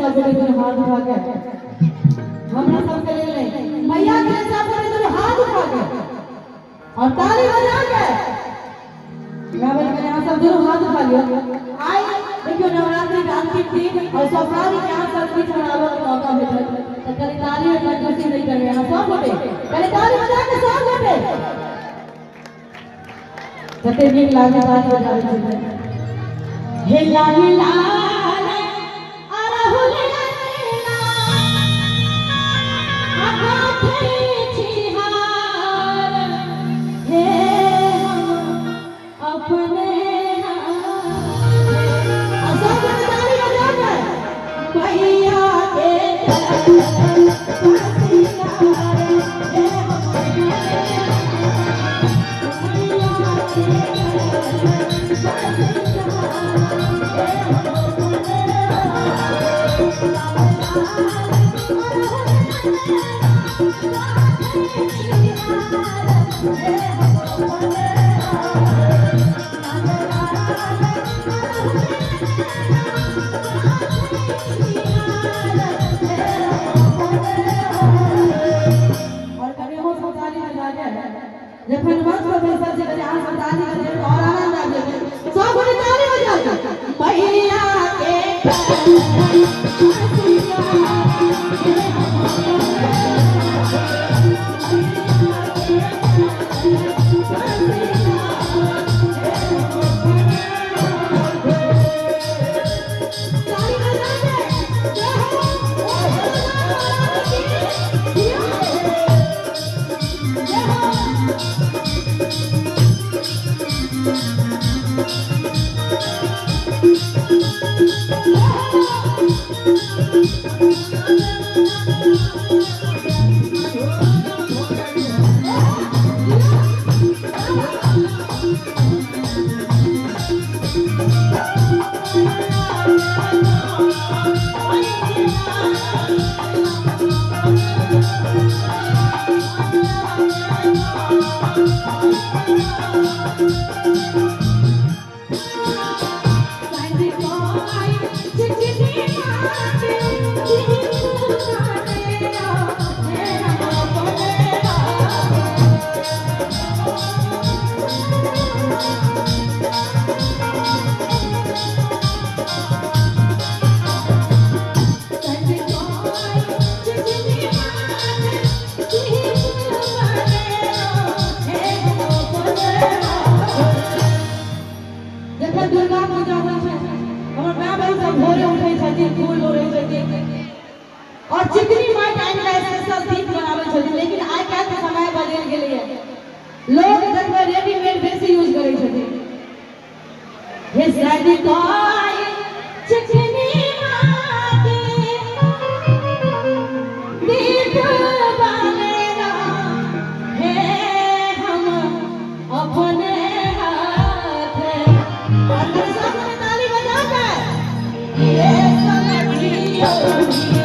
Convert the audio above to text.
सब हाथ उठा के हमरा सब के ले मैया के सब के हाथ उठा के और ताली बजा के गावल के यहां सब जरूर हाथ उठा लियो। आई देखियो नवरात्रि का अंतिम दिन और सब सारी यहां सब कुछ मनावे का मौका मिले तो कल ताली और कंजूसी नहीं कर यहां सब गोटे पहले ताली बजा के सब गोटे जते नीक लागे ताली बजावे छै हे लाली लाल जखन मंच पर बैसल छै जे अहाँ सब ताली बजाबे और आनंद आबे सब गोटे ताली बजाबे मैया और चिकनी माई टाइम का स्पेशल दीप बनावे छथिन लेकिन आइ काल के समय बदल गेलै है लोग देखबे रेडीमेड बेसी यूज करै छथिन हे शादी कोई चिकनी माई दीप बनेला हे हम अपने हाथ और सब ताली बजा के ये सब